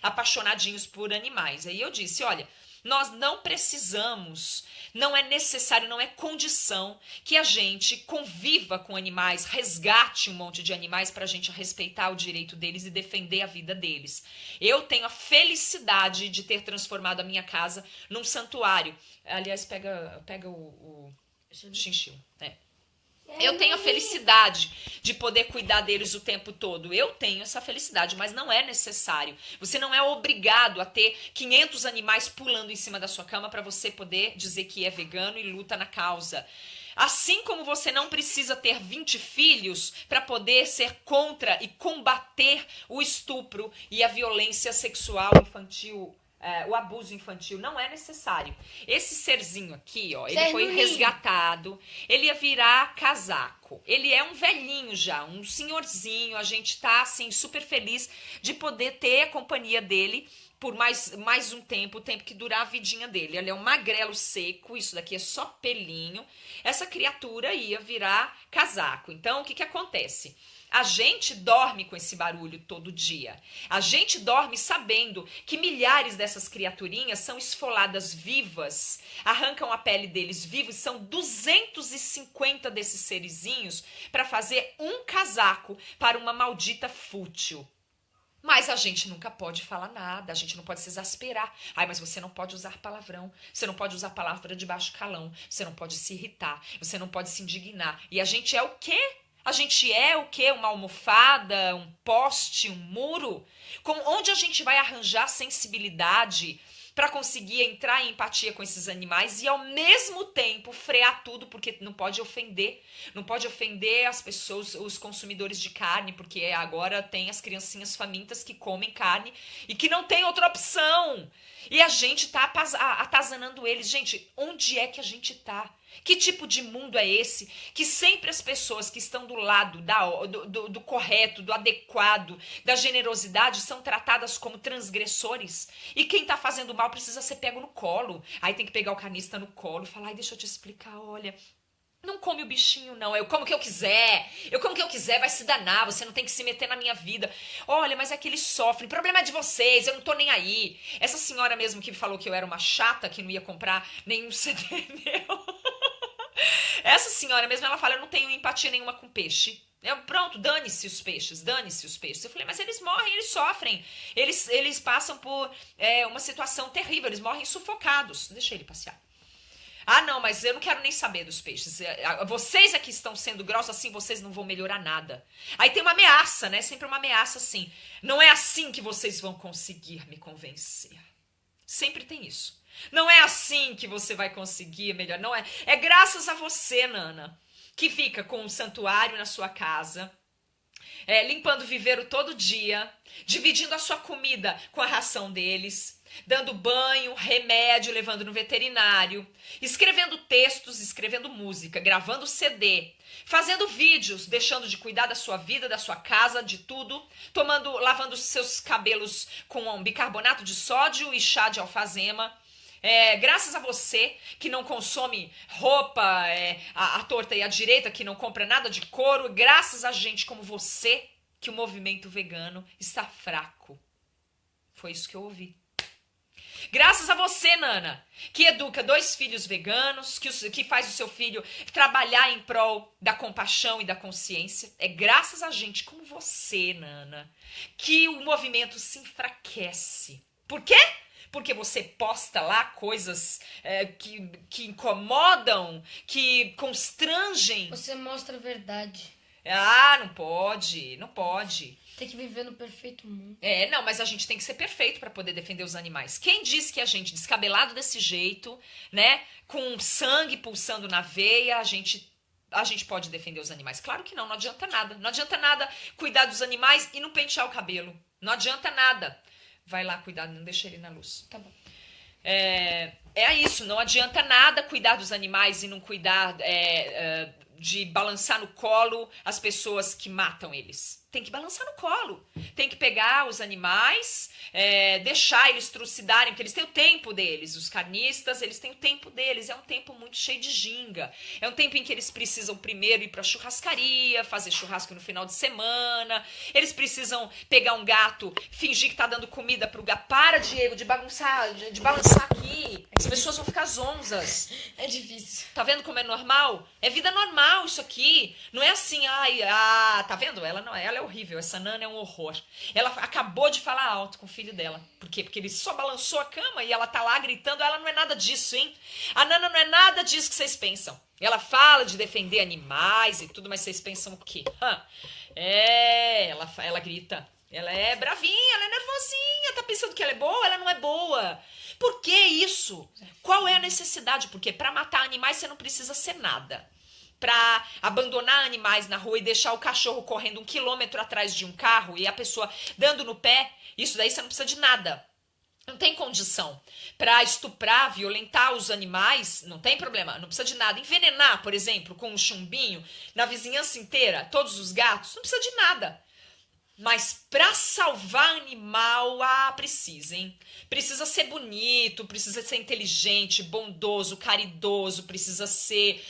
S2: apaixonadinhos por animais. Aí eu disse, olha, nós não precisamos, não é necessário, não é condição que a gente conviva com animais, resgate um monte de animais para a gente respeitar o direito deles e defender a vida deles. Eu tenho a felicidade de ter transformado a minha casa num santuário. Aliás, pega o chinchil, né? Eu tenho a felicidade de poder cuidar deles o tempo todo. Eu tenho essa felicidade, mas não é necessário. Você não é obrigado a ter 500 animais pulando em cima da sua cama para você poder dizer que é vegano e luta na causa. Assim como você não precisa ter 20 filhos para poder ser contra e combater o estupro e a violência sexual infantil, o abuso infantil, não é necessário. Esse serzinho aqui, ó, ele foi resgatado, ele ia virar casaco. Ele é um velhinho já, um senhorzinho, a gente tá, assim, super feliz de poder ter a companhia dele por mais um tempo, o tempo que durar a vidinha dele. Ele é um magrelo seco, isso daqui é só pelinho. Essa criatura ia virar casaco. Então, o que acontece? A gente dorme com esse barulho todo dia. A gente dorme sabendo que milhares dessas criaturinhas são esfoladas vivas, arrancam a pele deles vivos, são 250 desses serizinhos para fazer um casaco para uma maldita fútil. Mas a gente nunca pode falar nada, a gente não pode se exasperar. Ai, mas você não pode usar palavrão, você não pode usar palavra de baixo calão, você não pode se irritar, você não pode se indignar. E a gente é o quê? A gente é o quê? Uma almofada, um poste, um muro? Onde a gente vai arranjar sensibilidade para conseguir entrar em empatia com esses animais e ao mesmo tempo frear tudo, porque não pode ofender as pessoas, os consumidores de carne, porque agora tem as criancinhas famintas que comem carne e que não tem outra opção. E a gente tá atazanando eles. Gente, onde é que a gente tá? Que tipo de mundo é esse? Que sempre as pessoas que estão do lado do correto, do adequado, da generosidade são tratadas como transgressores. E quem tá fazendo mal precisa ser pego no colo. Aí tem que pegar o carnista no colo e falar, ai, deixa eu te explicar, olha, não come o bichinho, não. Eu como o que eu quiser. Eu como o que eu quiser, vai se danar. Você não tem que se meter na minha vida. Olha, mas é que eles sofrem. O problema é de vocês, eu não tô nem aí. Essa senhora mesmo que falou que eu era uma chata, que não ia comprar nenhum CD meu. Essa senhora mesmo, ela fala, eu não tenho empatia nenhuma com peixe. Pronto, dane-se os peixes, dane-se os peixes. Eu falei, mas eles morrem, eles sofrem. Eles passam por uma situação terrível, eles morrem sufocados. Deixa ele passear. Ah, não, mas eu não quero nem saber dos peixes. Vocês aqui estão sendo grossos, assim vocês não vão melhorar nada. Aí tem uma ameaça, né? Sempre uma ameaça assim. Não é assim que vocês vão conseguir me convencer. Sempre tem isso. Não é assim que você vai conseguir melhor. Não é. É graças a você, Nana, que fica com um santuário na sua casa, limpando o viveiro todo dia, dividindo a sua comida com a ração deles, dando banho, remédio, levando no veterinário, escrevendo textos, escrevendo música, gravando CD, fazendo vídeos, deixando de cuidar da sua vida, da sua casa, de tudo, lavando seus cabelos com bicarbonato de sódio e chá de alfazema. Graças a você que não consome roupa à torta e à direita, que não compra nada de couro, graças a gente como você que o movimento vegano está fraco. Foi isso que eu ouvi. Graças a você, Nana, que educa 2 filhos veganos, que faz o seu filho trabalhar em prol da compaixão e da consciência. É graças a gente como você, Nana, que o movimento se enfraquece. Por quê? Porque você posta lá coisas que incomodam, que constrangem.
S1: Você mostra a verdade.
S2: Ah, não pode, não pode.
S1: Tem que viver no perfeito mundo.
S2: Não, mas a gente tem que ser perfeito para poder defender os animais. Quem disse que a gente, descabelado desse jeito, né, com sangue pulsando na veia, a gente pode defender os animais? Claro que não, não adianta nada. Não adianta nada cuidar dos animais e não pentear o cabelo. Não adianta nada. Vai lá cuidar, não deixa ele na luz.
S1: Tá bom.
S2: É isso, não adianta nada cuidar dos animais e não cuidar de balançar no colo as pessoas que matam eles. Tem que balançar no colo. Tem que pegar os animais, deixar eles trucidarem, porque eles têm o tempo deles. Os carnistas, eles têm o tempo deles. É um tempo muito cheio de ginga. É um tempo em que eles precisam primeiro ir pra churrascaria, fazer churrasco no final de semana. Eles precisam pegar um gato, fingir que tá dando comida pro gato. Para, Diego, de balançar aqui. As pessoas vão ficar zonzas.
S1: É difícil.
S2: Tá vendo como é normal? É vida normal isso aqui. Não é assim, tá vendo? Ela é horrível, essa Nana é um horror. Ela acabou de falar alto com o filho dela. Por quê? Porque ele só balançou a cama e ela tá lá gritando. Ela não é nada disso, hein? A Nana não é nada disso que vocês pensam. Ela fala de defender animais e tudo, mas vocês pensam o quê? Ela grita. Ela é bravinha, ela é nervosinha. Tá pensando que ela é boa? Ela não é boa. Por que isso? Qual é a necessidade? Porque para matar animais você não precisa ser nada. Para abandonar animais na rua e deixar o cachorro correndo 1 quilômetro atrás de um carro e a pessoa dando no pé, isso daí você não precisa de nada. Não tem condição. Para estuprar, violentar os animais, não tem problema, não precisa de nada. Envenenar, por exemplo, com um chumbinho na vizinhança inteira, todos os gatos, não precisa de nada. Mas para salvar animal, precisa, hein? Precisa ser bonito, precisa ser inteligente, bondoso, caridoso, precisa ser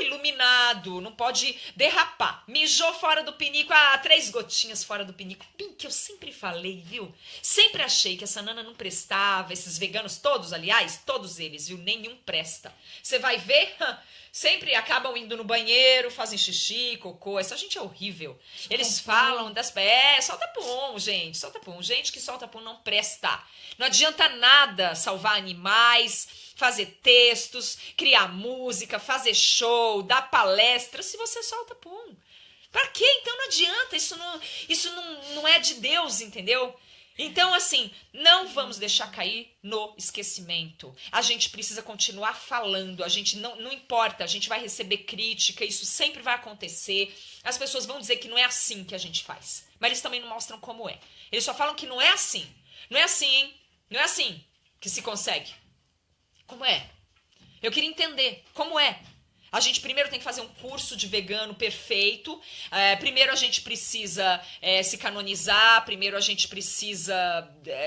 S2: iluminado, não pode derrapar. Mijou fora do pinico, 3 gotinhas fora do pinico. Bem que eu sempre falei, viu? Sempre achei que essa Nana não prestava, esses veganos todos, aliás, todos eles, viu? Nenhum presta. Você vai ver... Sempre acabam indo no banheiro, fazem xixi, cocô. Essa gente é horrível. Eles falam das... solta pum, gente. Solta pum. Gente que solta pum não presta. Não adianta nada salvar animais, fazer textos, criar música, fazer show, dar palestra, se você solta pum. Pra quê? Então não adianta. Isso não é de Deus, entendeu? Então, assim, não vamos deixar cair no esquecimento. A gente precisa continuar falando, a gente não importa, a gente vai receber crítica, isso sempre vai acontecer. As pessoas vão dizer que não é assim que a gente faz, mas eles também não mostram como é. Eles só falam que não é assim. Não é assim, hein? Não é assim que se consegue. Como é? Eu queria entender como é. A gente primeiro tem que fazer um curso de vegano perfeito. Primeiro a gente precisa se canonizar. Primeiro a gente precisa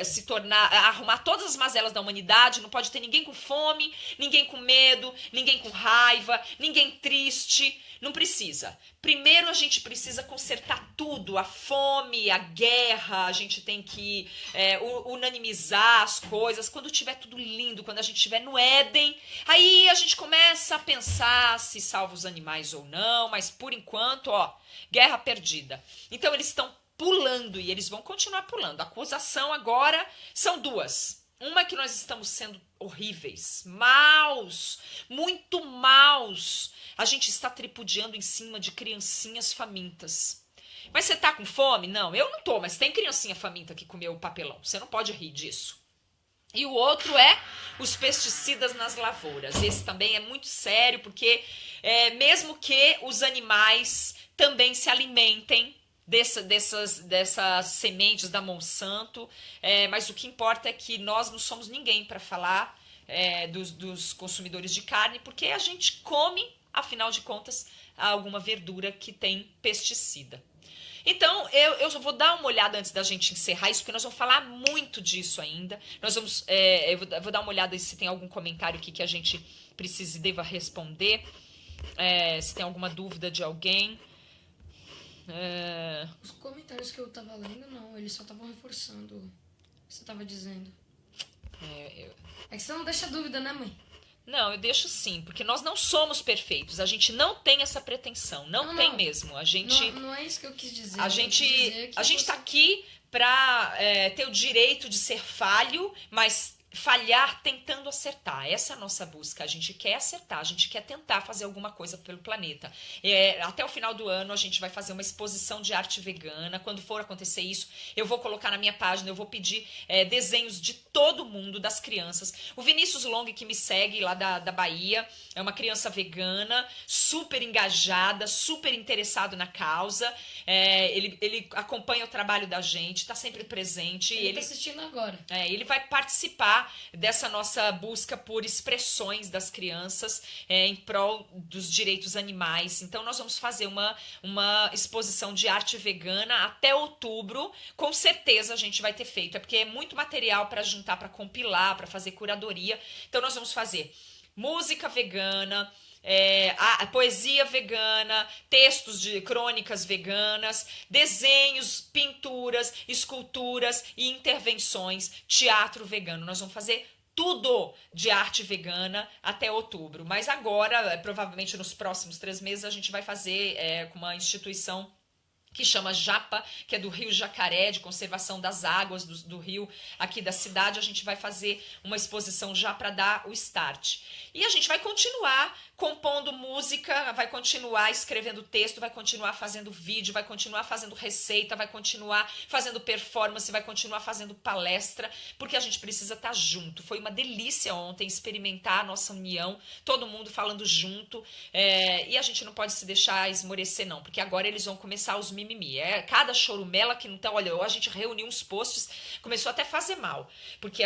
S2: se tornar, arrumar todas as mazelas da humanidade. Não pode ter ninguém com fome, ninguém com medo, ninguém com raiva, ninguém triste. Não precisa. Primeiro a gente precisa consertar tudo, a fome, a guerra. A gente tem que unanimizar as coisas. Quando tiver tudo lindo, quando a gente estiver no Éden, aí a gente começa a pensar se salva os animais ou não, mas por enquanto, guerra perdida. Então eles estão pulando e eles vão continuar pulando. A acusação agora são duas. Uma é que nós estamos sendo horríveis, maus, muito maus. A gente está tripudiando em cima de criancinhas famintas. Mas você tá com fome? Não, eu não tô, mas tem criancinha faminta que comeu o papelão. Você não pode rir disso. E o outro é os pesticidas nas lavouras. Esse também é muito sério, porque mesmo que os animais também se alimentem dessas sementes da Monsanto, mas o que importa é que nós não somos ninguém para falar dos consumidores de carne, porque a gente come, afinal de contas, alguma verdura que tem pesticida. Então, eu vou dar uma olhada antes da gente encerrar isso, porque nós vamos falar muito disso ainda. Nós vamos, eu vou dar uma olhada se tem algum comentário aqui que a gente precise e deva responder. Se tem alguma dúvida de alguém.
S1: Os comentários que eu tava lendo, não, eles só estavam reforçando o que você tava dizendo. É que você não deixa dúvida, né, mãe?
S2: Não, eu deixo sim, porque nós não somos perfeitos. A gente não tem essa pretensão, não tem mesmo. A gente
S1: não é isso que eu quis dizer.
S2: A gente tá aqui para ter o direito de ser falho, mas falhar tentando acertar. Essa é a nossa busca. A gente quer acertar, a gente quer tentar fazer alguma coisa pelo planeta. Até o final do ano a gente vai fazer uma exposição de arte vegana. Quando for acontecer isso, eu vou colocar na minha página, eu vou pedir desenhos de todo mundo, das crianças. O Vinícius Long, que me segue lá da Bahia, é uma criança vegana, super engajada, super interessado na causa. Ele acompanha o trabalho da gente, está sempre presente.
S1: Ele tá assistindo agora.
S2: Ele vai participar dessa nossa busca por expressões das crianças em prol dos direitos animais. Então nós vamos fazer uma exposição de arte vegana até outubro. Com certeza a gente vai ter feito, porque é muito material para juntar, para compilar, para fazer curadoria. Então nós vamos fazer música vegana, a poesia vegana, textos de crônicas veganas, desenhos, pinturas, esculturas e intervenções, teatro vegano. Nós vamos fazer tudo de arte vegana até outubro. Mas agora, provavelmente nos próximos 3 meses, a gente vai fazer com uma instituição que chama Japa, que é do Rio Jacaré, de conservação das águas do rio aqui da cidade. A gente vai fazer uma exposição já para dar o start. E a gente vai continuar compondo música, vai continuar escrevendo texto, vai continuar fazendo vídeo, vai continuar fazendo receita, vai continuar fazendo performance, vai continuar fazendo palestra, porque a gente precisa estar junto. Foi uma delícia ontem experimentar a nossa união, todo mundo falando junto, e a gente não pode se deixar esmorecer não, porque agora eles vão começar os mimimi. Cada chorumela que não tá, olha, a gente reuniu uns posts, começou até a fazer mal, porque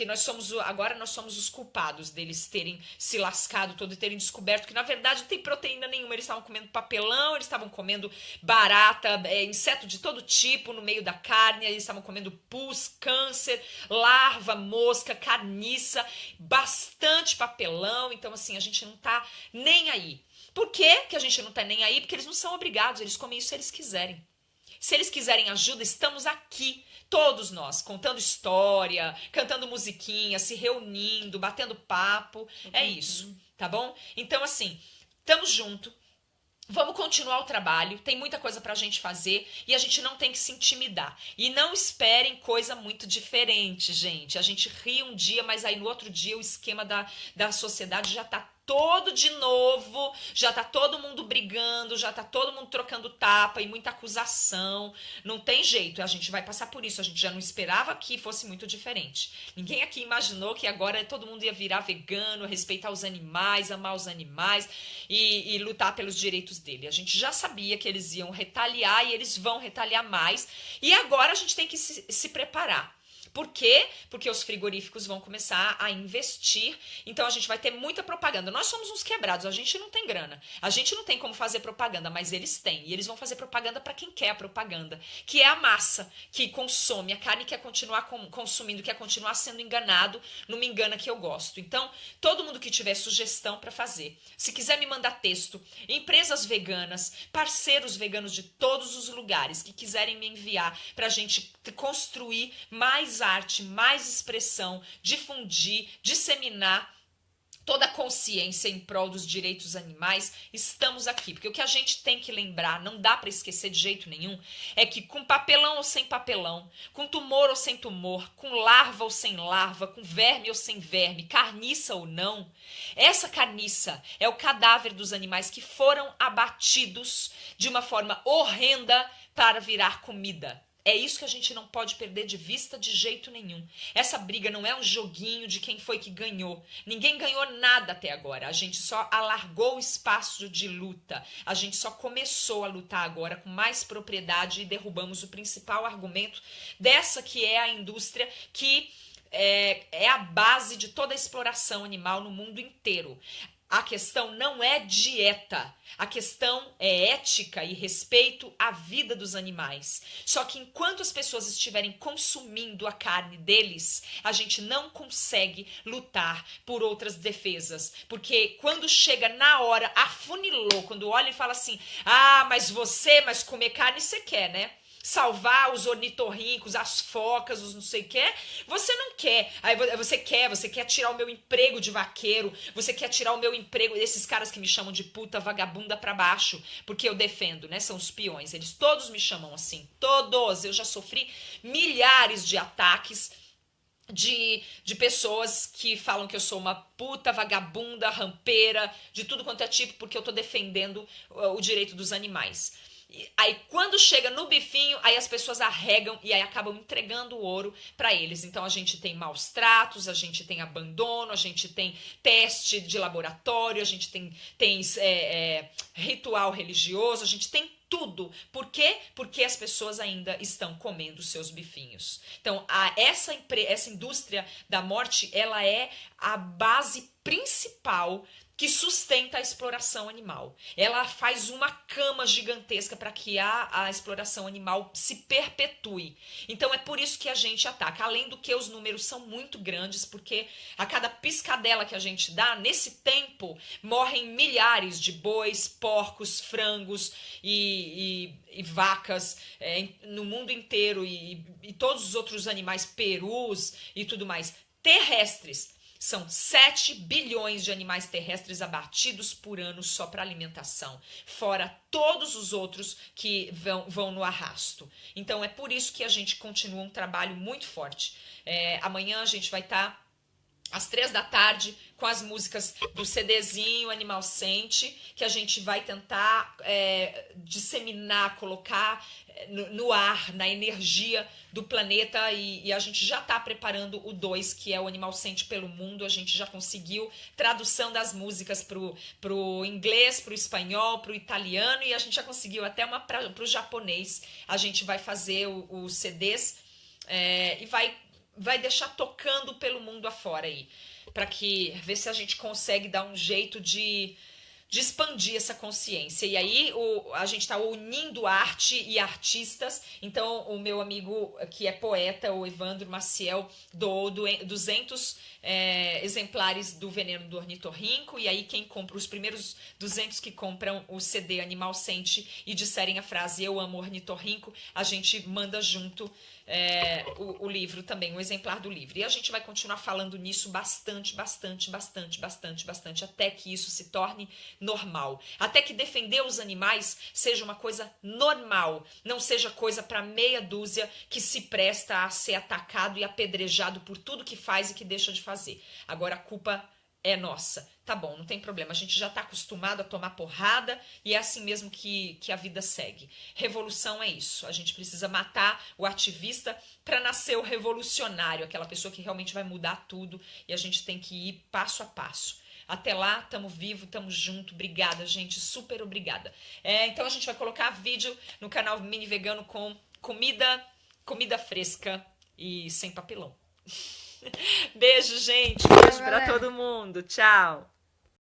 S2: nós somos os culpados deles terem se lascado todo e terem descoberto que na verdade não tem proteína nenhuma. Eles estavam comendo papelão, eles estavam comendo barata, inseto de todo tipo no meio da carne, eles estavam comendo pus, câncer, larva, mosca, carniça, bastante papelão. Então assim, a gente não tá nem aí. Por que a gente não tá nem aí? Porque eles não são obrigados, eles comem isso se eles quiserem. Se eles quiserem ajuda, estamos aqui, todos nós, contando história, cantando musiquinha, se reunindo, batendo papo. É isso, tá bom? Então, assim, estamos juntos. Vamos continuar o trabalho, tem muita coisa pra gente fazer e a gente não tem que se intimidar. E não esperem coisa muito diferente, gente. A gente ri um dia, mas aí no outro dia o esquema da sociedade já tá todo de novo, já tá todo mundo brigando, já tá todo mundo trocando tapa e muita acusação. Não tem jeito, a gente vai passar por isso. A gente já não esperava que fosse muito diferente. Ninguém aqui imaginou que agora todo mundo ia virar vegano, respeitar os animais, amar os animais e lutar pelos direitos dele. A gente já sabia que eles iam retaliar e eles vão retaliar mais. E agora a gente tem que se preparar. Por quê? Porque os frigoríficos vão começar a investir, então a gente vai ter muita propaganda. Nós somos uns quebrados, a gente não tem grana, a gente não tem como fazer propaganda, mas eles têm. E eles vão fazer propaganda para quem quer a propaganda, que é a massa que consome a carne, quer continuar consumindo, quer continuar sendo enganado, não me engana que eu gosto. Então, todo mundo que tiver sugestão para fazer, se quiser me mandar texto, empresas veganas, parceiros veganos de todos os lugares que quiserem me enviar para a gente construir mais arte, mais expressão, difundir, disseminar toda a consciência em prol dos direitos animais, estamos aqui. Porque o que a gente tem que lembrar, não dá para esquecer de jeito nenhum, é que com papelão ou sem papelão, com tumor ou sem tumor, com larva ou sem larva, com verme ou sem verme, carniça ou não, essa carniça é o cadáver dos animais que foram abatidos de uma forma horrenda para virar comida. É isso que a gente não pode perder de vista de jeito nenhum. Essa briga não é um joguinho de quem foi que ganhou. Ninguém ganhou nada até agora. A gente só alargou o espaço de luta. A gente só começou a lutar agora com mais propriedade e derrubamos o principal argumento dessa que é a indústria que é a base de toda a exploração animal no mundo inteiro. A questão não é dieta, a questão é ética e respeito à vida dos animais. Só que enquanto as pessoas estiverem consumindo a carne deles, a gente não consegue lutar por outras defesas. Porque quando chega na hora, afunilou, quando olha e fala assim, mas comer carne você quer, né? Salvar os ornitorrincos, as focas, os não sei o que, você não quer. Aí você quer tirar o meu emprego de vaqueiro, você quer tirar o meu emprego, esses caras que me chamam de puta vagabunda pra baixo, porque eu defendo, né? São os peões, eles todos me chamam assim, todos. Eu já sofri milhares de ataques de pessoas que falam que eu sou uma puta vagabunda, rampeira, de tudo quanto é tipo, porque eu tô defendendo o direito dos animais. Aí quando chega no bifinho, aí as pessoas arregam e aí acabam entregando o ouro para eles. Então a gente tem maus tratos, a gente tem abandono, a gente tem teste de laboratório, a gente tem ritual religioso, a gente tem tudo. Por quê? Porque as pessoas ainda estão comendo seus bifinhos. Então essa indústria da morte, ela é a base principal que sustenta a exploração animal. Ela faz uma cama gigantesca para que a exploração animal se perpetue. Então é por isso que a gente ataca. Além do que os números são muito grandes, porque a cada piscadela que a gente dá, nesse tempo, morrem milhares de bois, porcos, frangos e vacas no mundo inteiro e todos os outros animais, perus e tudo mais, terrestres. São 7 bilhões de animais terrestres abatidos por ano só para alimentação, fora todos os outros que vão no arrasto. Então é por isso que a gente continua um trabalho muito forte. Amanhã a gente vai estar às 3 da tarde com as músicas do CDzinho Animal Sente, que a gente vai tentar disseminar, colocar no ar, na energia do planeta, e a gente já está preparando o 2, que é o Animal Sente pelo Mundo. A gente já conseguiu tradução das músicas pro inglês, pro espanhol, pro italiano, e a gente já conseguiu até uma pro japonês. A gente vai fazer os CDs e vai deixar tocando pelo mundo afora aí, para que ver se a gente consegue dar um jeito de expandir essa consciência. E aí a gente está unindo arte e artistas. Então o meu amigo que é poeta, o Evandro Maciel, doou 200 exemplares do Veneno do Ornitorrinco, e aí quem compra, os primeiros 200 que compram o CD Animal Sente e disserem a frase "Eu amo ornitorrinco", a gente manda junto o livro também, um exemplar do livro. E a gente vai continuar falando nisso bastante, até que isso se torne normal. Até que defender os animais seja uma coisa normal, não seja coisa para meia dúzia que se presta a ser atacado e apedrejado por tudo que faz e que deixa de fazer. Agora a culpa é nossa. Tá bom, não tem problema. A gente já tá acostumado a tomar porrada e é assim mesmo que a vida segue. Revolução é isso. A gente precisa matar o ativista para nascer o revolucionário, aquela pessoa que realmente vai mudar tudo, e a gente tem que ir passo a passo. Até lá, tamo vivo, tamo junto. Obrigada, gente. Super obrigada. Então a gente vai colocar vídeo no canal Mini Vegano com comida fresca e sem papelão. Beijo, gente. Beijo pra todo mundo. Tchau.